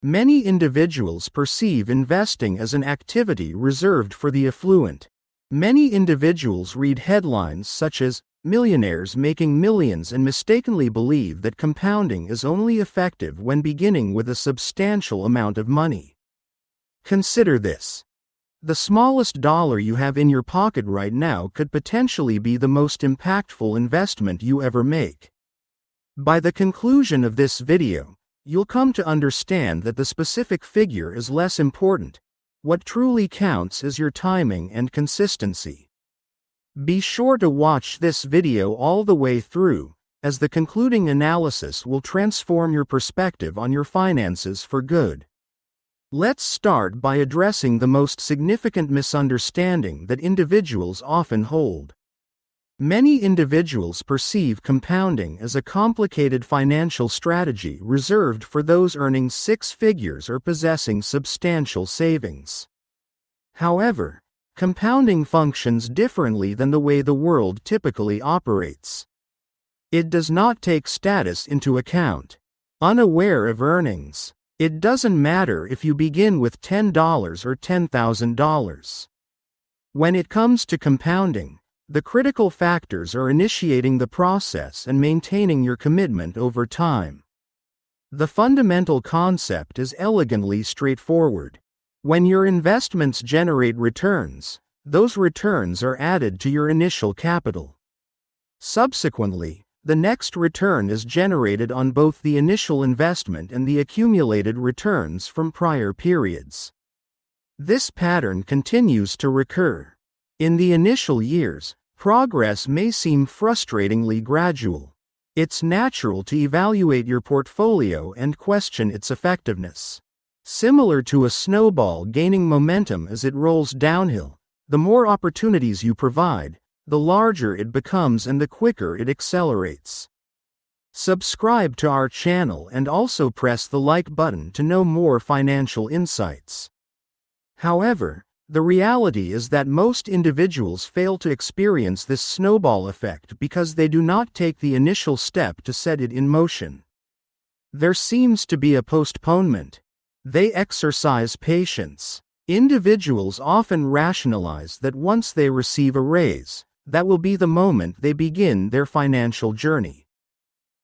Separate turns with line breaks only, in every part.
Many individuals perceive investing as an activity reserved for the affluent. Many individuals read headlines such as "millionaires making millions" and mistakenly believe that compounding is only effective when beginning with a substantial amount of money. Consider this. The smallest dollar you have in your pocket right now could potentially be the most impactful investment you ever make. By the conclusion of this video, you'll come to understand that the specific figure is less important. What truly counts is your timing and consistency. Be sure to watch this video all the way through, as the concluding analysis will transform your perspective on your finances for good. Let's start by addressing the most significant misunderstanding that individuals often hold. Many individuals perceive compounding as a complicated financial strategy reserved for those earning six figures or possessing substantial savings. However, compounding functions differently than the way the world typically operates. It does not take status into account. Unaware of earnings, it doesn't matter if you begin with $10 or $10,000. When it comes to compounding, the critical factors are initiating the process and maintaining your commitment over time. The fundamental concept is elegantly straightforward. When your investments generate returns, those returns are added to your initial capital. Subsequently, the next return is generated on both the initial investment and the accumulated returns from prior periods. This pattern continues to recur. In the initial years, progress may seem frustratingly gradual. It's natural to evaluate your portfolio and question its effectiveness. Similar to a snowball gaining momentum as it rolls downhill, the more opportunities you provide, the larger it becomes and the quicker it accelerates. Subscribe to our channel and also press the like button to know more financial insights. However, the reality is that most individuals fail to experience this snowball effect because they do not take the initial step to set it in motion. There seems to be a postponement. They exercise patience. Individuals often rationalize that once they receive a raise, that will be the moment they begin their financial journey.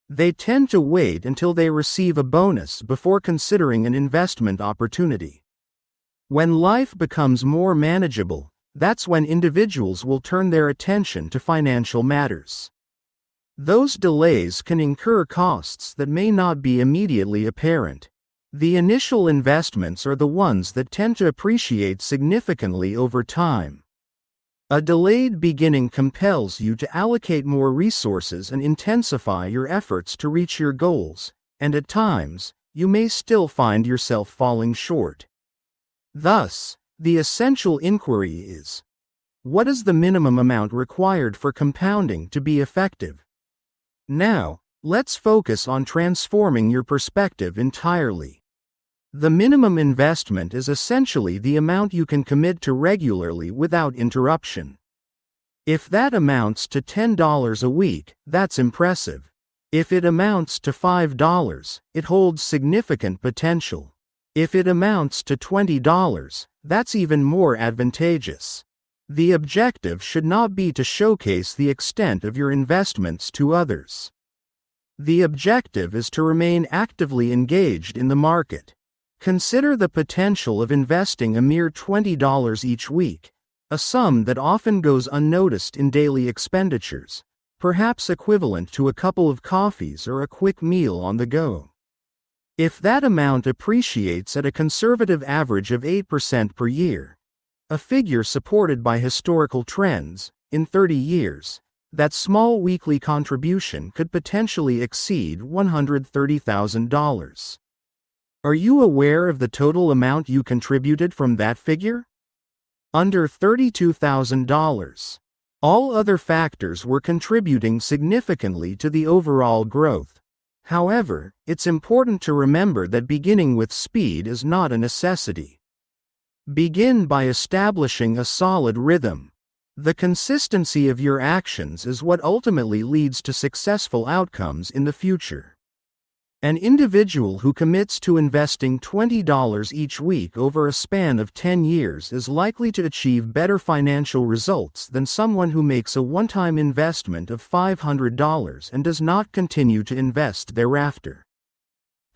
They tend to wait until they receive a bonus before considering an investment opportunity. When life becomes more manageable, that's when individuals will turn their attention to financial matters. Those delays can incur costs that may not be immediately apparent. The initial investments are the ones that tend to appreciate significantly over time. A delayed beginning compels you to allocate more resources and intensify your efforts to reach your goals, and at times, you may still find yourself falling short. Thus, the essential inquiry is, what is the minimum amount required for compounding to be effective? Now, let's focus on transforming your perspective entirely. The minimum investment is essentially the amount you can commit to regularly without interruption. If that amounts to $10 a week, that's impressive. If it amounts to $5, it holds significant potential. If it amounts to $20, that's even more advantageous. The objective should not be to showcase the extent of your investments to others. The objective is to remain actively engaged in the market. Consider the potential of investing a mere $20 each week, a sum that often goes unnoticed in daily expenditures, perhaps equivalent to a couple of coffees or a quick meal on the go. If that amount appreciates at a conservative average of 8% per year, a figure supported by historical trends, in 30 years, that small weekly contribution could potentially exceed $130,000. Are you aware of the total amount you contributed from that figure? Under $32,000. All other factors were contributing significantly to the overall growth. However, it's important to remember that beginning with speed is not a necessity. Begin by establishing a solid rhythm. The consistency of your actions is what ultimately leads to successful outcomes in the future. An individual who commits to investing $20 each week over a span of 10 years is likely to achieve better financial results than someone who makes a one-time investment of $500 and does not continue to invest thereafter.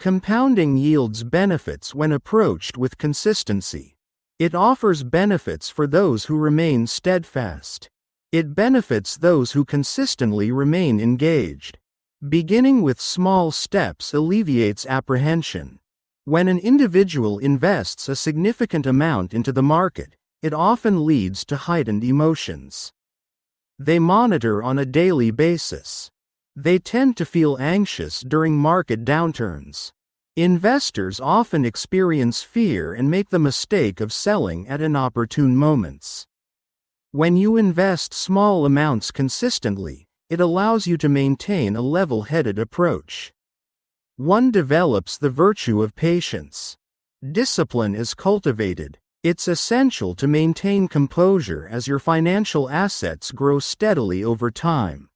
Compounding yields benefits when approached with consistency. It offers benefits for those who remain steadfast. It benefits those who consistently remain engaged. Beginning with small steps alleviates apprehension. When an individual invests a significant amount into the market, it often leads to heightened emotions. They monitor on a daily basis. They tend to feel anxious during market downturns. Investors often experience fear and make the mistake of selling at inopportune moments. When you invest small amounts consistently, it allows you to maintain a level-headed approach. One develops the virtue of patience. Discipline is cultivated. It's essential to maintain composure as your financial assets grow steadily over time.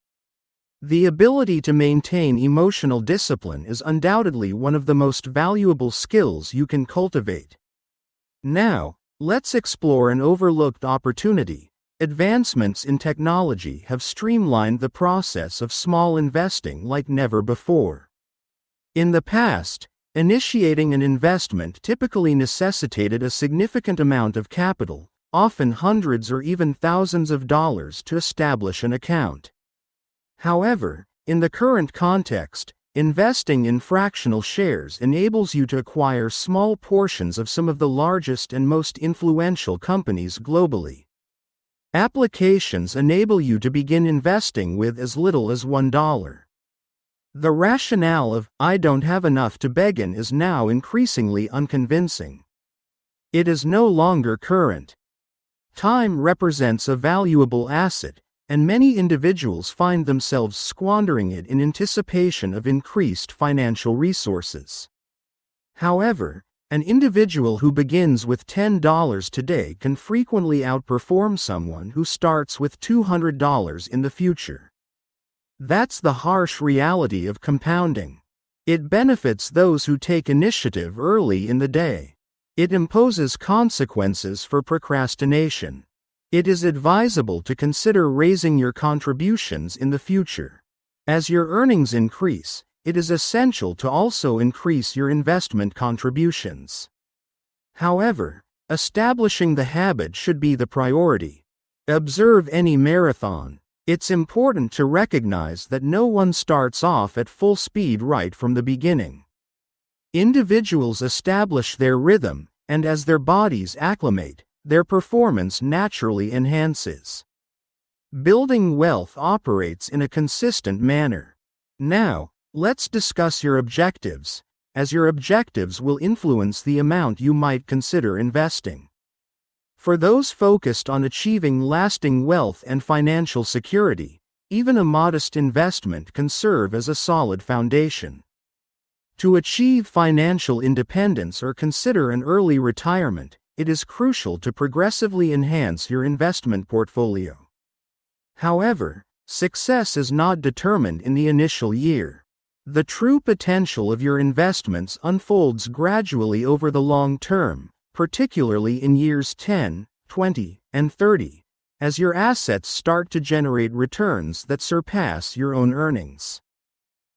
The ability to maintain emotional discipline is undoubtedly one of the most valuable skills you can cultivate. Now, let's explore an overlooked opportunity. Advancements in technology have streamlined the process of small investing like never before. In the past, initiating an investment typically necessitated a significant amount of capital, often hundreds or even thousands of dollars, to establish an account. However, in the current context, investing in fractional shares enables you to acquire small portions of some of the largest and most influential companies globally. Applications enable you to begin investing with as little as $1. The rationale of, "I don't have enough to begin," is now increasingly unconvincing. It is no longer current. Time represents a valuable asset, and many individuals find themselves squandering it in anticipation of increased financial resources. However, an individual who begins with $10 today can frequently outperform someone who starts with $200 in the future. That's the harsh reality of compounding. It benefits those who take initiative early in the day. It imposes consequences for procrastination. It is advisable to consider raising your contributions in the future. As your earnings increase, it is essential to also increase your investment contributions. However, establishing the habit should be the priority. Observe any marathon. It's important to recognize that no one starts off at full speed right from the beginning. Individuals establish their rhythm, and as their bodies acclimate, their performance naturally enhances. Building wealth operates in a consistent manner. Now, let's discuss your objectives, as your objectives will influence the amount you might consider investing. For those focused on achieving lasting wealth and financial security, even a modest investment can serve as a solid foundation. To achieve financial independence or consider an early retirement, it is crucial to progressively enhance your investment portfolio. However, success is not determined in the initial year. The true potential of your investments unfolds gradually over the long term, particularly in years 10, 20, and 30, as your assets start to generate returns that surpass your own earnings.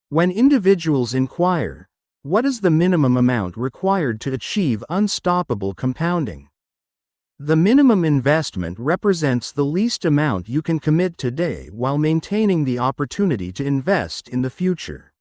When individuals inquire, "What is the minimum amount required to achieve unstoppable compounding?" the minimum investment represents the least amount you can commit today while maintaining the opportunity to invest in the future.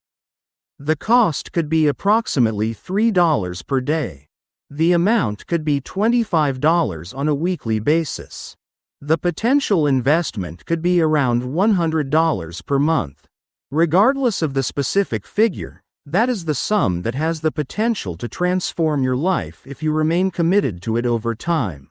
The cost could be approximately $3 per day. The amount could be $25 on a weekly basis. The potential investment could be around $100 per month. Regardless of the specific figure, that is the sum that has the potential to transform your life if you remain committed to it over time.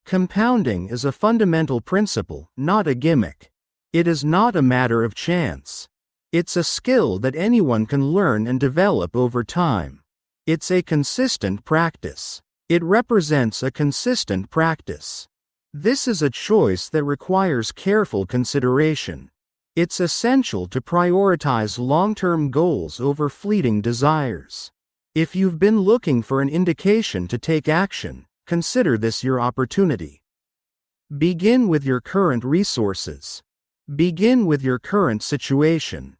Compounding is a fundamental principle, not a gimmick. It is not a matter of chance. It's a skill that anyone can learn and develop over time. It's a consistent practice. It represents a consistent practice. This is a choice that requires careful consideration. It's essential to prioritize long-term goals over fleeting desires. If you've been looking for an indication to take action, consider this your opportunity. Begin with your current resources. Begin with your current situation.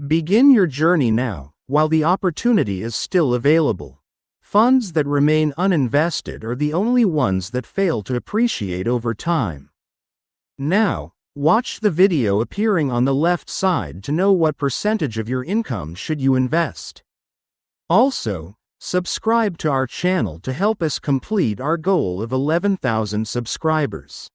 Begin your journey now, while the opportunity is still available. Funds that remain uninvested are the only ones that fail to appreciate over time. Now, watch the video appearing on the left side to know what percentage of your income should you invest. Also, subscribe to our channel to help us complete our goal of 11,000 subscribers.